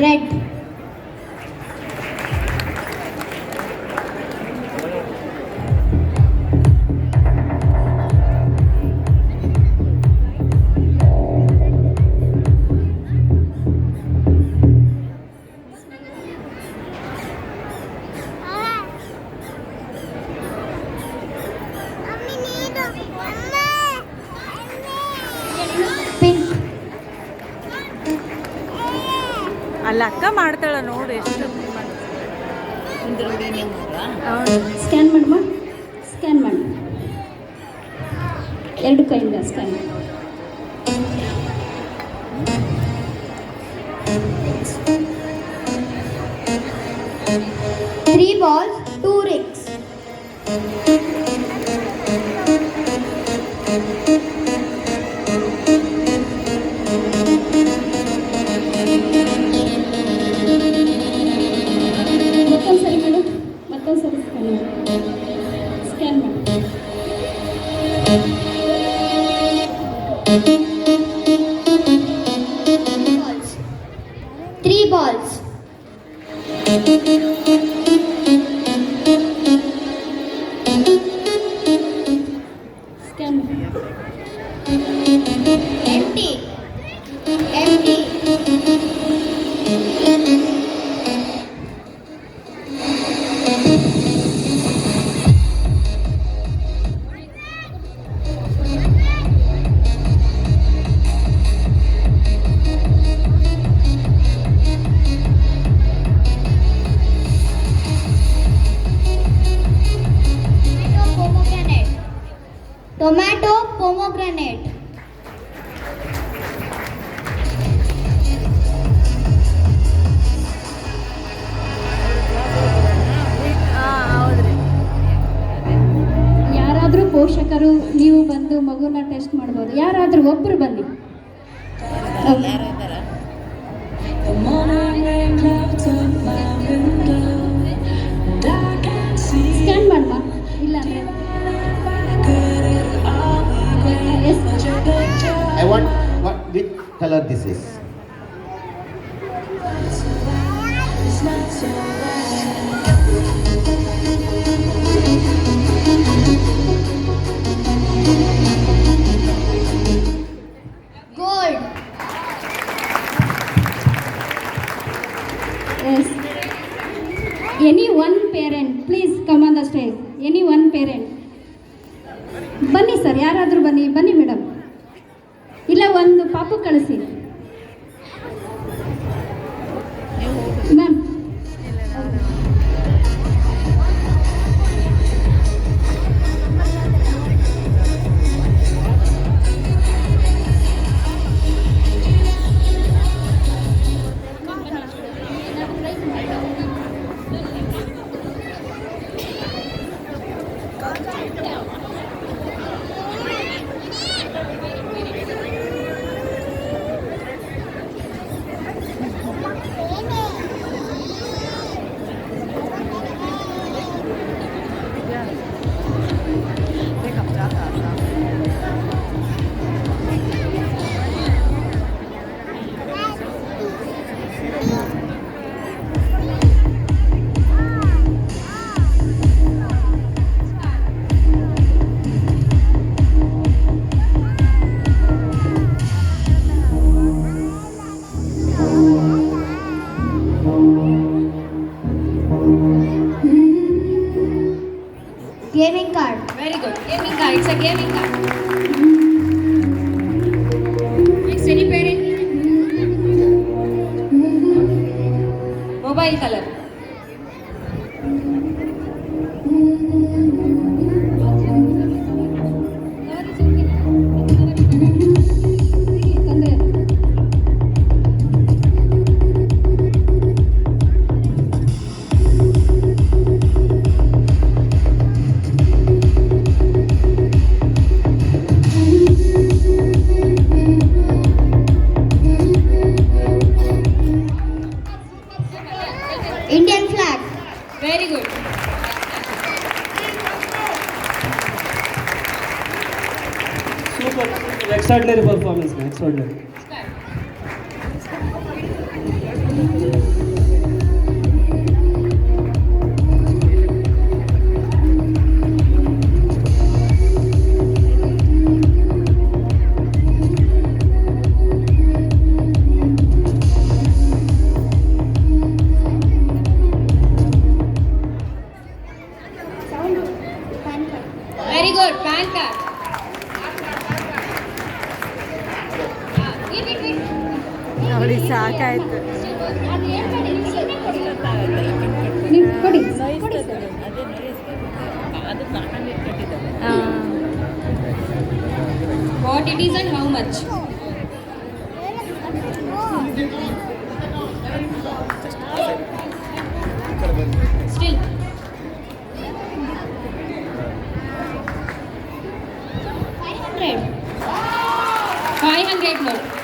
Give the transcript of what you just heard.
Red. Pink. ಅಲ್ಲ ಅಕ್ಕ ಮಾಡ್ತಾಳ ನೋಡಿ ಎಷ್ಟು ಸ್ಕ್ಯಾನ್ ಮಾಡಮ್ಮ, ಸ್ಕ್ಯಾನ್ ಮಾಡಿ, ಎರಡು ಕೈಯಿಂದ ಸ್ಕ್ಯಾನ್ ಮಾಡಿ. Three balls, two rings. ಮತ್ತೊಂದು ಸರಿ ಮೇಡಮ್, ಮತ್ತೊಂದು ಸರಿ ಸ್ಕ್ಯಾನ್ ಮಾಡಿ, ಸ್ಕ್ಯಾನ್ ಮಾಡಿ. Three balls. Scan. Empty. Empty. Tomato pomegranate. ಹೌದ್ರಿ. ಯಾರಾದರೂ ಪೋಷಕರು ನೀವು ಬಂದು ಮಗುನ ಟೆಸ್ಟ್ ಮಾಡ್ಬೋದು. ಯಾರಾದರೂ ಒಬ್ಬರು ಬನ್ನಿ. ಸ್ಕ್ಯಾನ್ ಮಾಡಮ್ಮ, ಇಲ್ಲ ಅಂದರೆ I want which color this is. gold. Yes. Any one parent, please come on the stage. Any one parent. ಬನ್ನಿ ಸರ್, ಯಾರಾದರೂ ಬನ್ನಿ, ಬನ್ನಿ ಮೇಡಮ್. ಇಲ್ಲ ಒಂದು ಪಾಪು ಕಳಿಸಿ ma'am. Gaming card. Very good. Gaming card. It's a gaming card. Next, any parent? Mobile color. extraordinary performance, man. Extraordinary. Very good. Pan card. Give it. ನೋಡಿ ಸಾಕಾಯ್ತು. ನೀವು ಕೊಡಿ ಕೊಡಿ sir. What it is and how much? Still. 500 more.